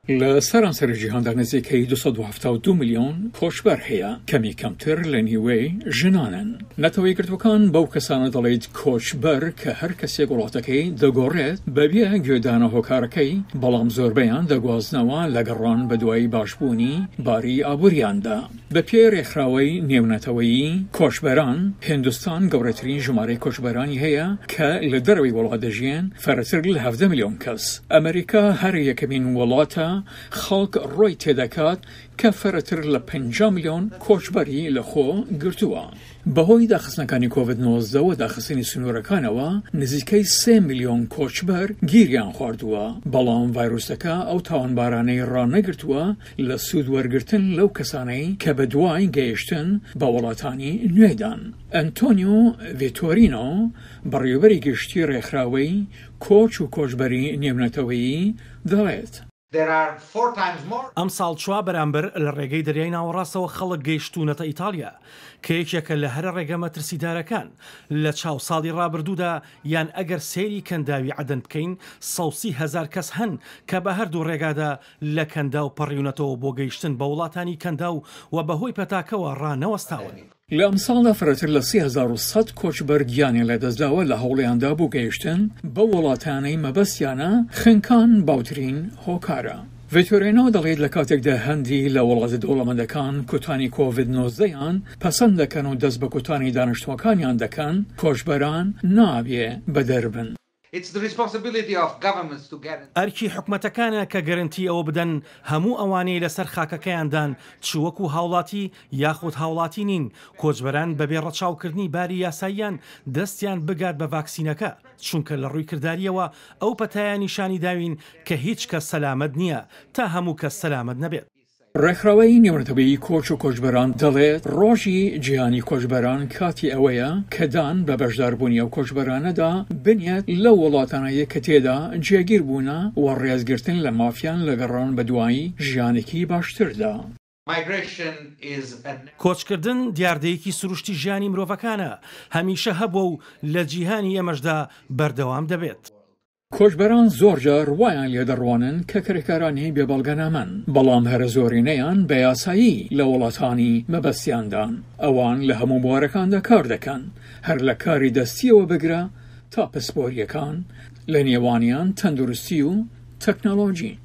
لە سەرانسەری جیهاندا نزیکەی 272 میلیۆن کۆچبەر هەیە، کەمی کەمتر لە نیوەی ژنانن. نەتەوە یەکگرتوەکان بەو کەسانە دەڵێت کۆچبەر کە هەر کەسێک وڵاتەکەی دەگۆڕێت بەبێ گوێدانە هۆکارەکەی، بەڵام زۆربەیان دەگوازنەوە لە گەڕان بە دوای باشبوونی باری ئابووریاندا. بە پێی ڕێکخراوی نێونەتەوەیی کۆچبەران، هیندستان گەورەترین ژمارەی کۆچبەرانی هەیە کە لە دەرەوەی وڵات دەژین، فەرەتر لە 17 میلیۆن کەس. ئەمریکا هەر یەکەمین وڵاتە خەڵک ڕۆی تێدەکات کە فەرەتر لە 50 میلیۆن کۆچبەری لەخۆ گرتووە. بەهۆی داخستنەکانی کۆڤید-19 و داخستنی سنوورەکانەوە نزیکەی 3 میلیۆن کۆچبەر گیریان خواردووە، بەڵام ڤایرۆسەکە ئەو تاوانبارانەی ڕانەگرتووە لە سوود وەرگرتن لەو کەسانەی کە بە دوای گەیشتن بە وڵاتانی نوێدان. ئەنتۆنیۆ ڤێتۆرینۆ، بەڕێوەبەری گشتی ڕێکخراوی کۆچ و کۆچبەری نێونەتەوەیی دەڵێت. ئەم ساڵ چوا بەرامبەر لە ڕێگەی دەریای ناوەڕاستەوە خەڵک گەیشتوونەتە ئیتالیا کە یەکێکە لە هەرە ڕێگە مەترسیدارەکان لە چاو ساڵی ڕابردوودا، یان ئەگەر سێری کەنداوی عەدەن بکەین 130,000 کەس هەن کە بە هەردوو ڕێگادا لە کەندا و پەڕیونەتەوە بۆ گەیشتن بە وڵاتانی کەندا و بەهۆی پەتاکەوە ڕانەوەستاون. لە ئەمساڵدا فرەتر لە 3100 کۆچبەر گیانیان لەدەستداوە لە هەوڵیاندا بۆ گەیشتن بە وڵاتانەی مەبەستیانە خنکان باوترین هۆکارە. ڤێتۆرینۆ دەڵێت لە کاتێکدا هەندی لە وڵاتە دەوڵەمەندەکان کوتانی کۆڤید-19یان پەسەند دەکەن و دەست بە کوتانی دانیشتوەکانیان دەکەن، کۆچبەران نابێ بەدەربن. ئەرکی حکومەتەکانە کە گەرنتی ئەوە بدەن هەموو ئەوانەی لەسەر خاکەکەیاندان چوەکو هاوڵاتی یاخود هاوڵاتی نین، کۆچبەران بەبێ ڕەچاوکردنی باری یاساییان دەستیان بگات بە ڤاکسینەکە، چونکە لە ڕووی کرداریەوە ئەو پەتایە نیشانی داوین کە هیچ کەس سەلامەت نییە تا هەموو کەس سەلامەت نەبێت. ڕێکخراوی نێونەتەوەیی کۆچ و کۆچبەران دەڵێت ڕۆژی جیهانی کۆچبەران کاتی ئەوەیە کە دان بە بەشداربوونی ئەو کۆچبەرانەدا بنێت لە وڵاتانەیە کە تێدا جێگیر بوونە و ڕێزگرتن لە مافیان لە گەڕان بە دوایی ژیانێکی باشتردا. کۆچکردن دیاردەیەکی سروشتی ژیانی مرۆڤەکانە، هەمیشە هەبووە و لە جیهانی ئێمەشدا بەردەوام دەبێت. کۆچبەران زۆرجار وایان لێدەڕوانن کە کرێکارانی بێبەڵگەنامەن، بەڵام هەرە زۆرینەیان بە یاسایی لە وڵاتانی مەبەستیاندان. ئەوان لە هەموو بوارەکاندا کار دەکەن، هەر لە کاری دەستیەوە بگرە تا پسپۆریەکان، لە نێوانیان تەندروستی و تەکنۆلۆژی.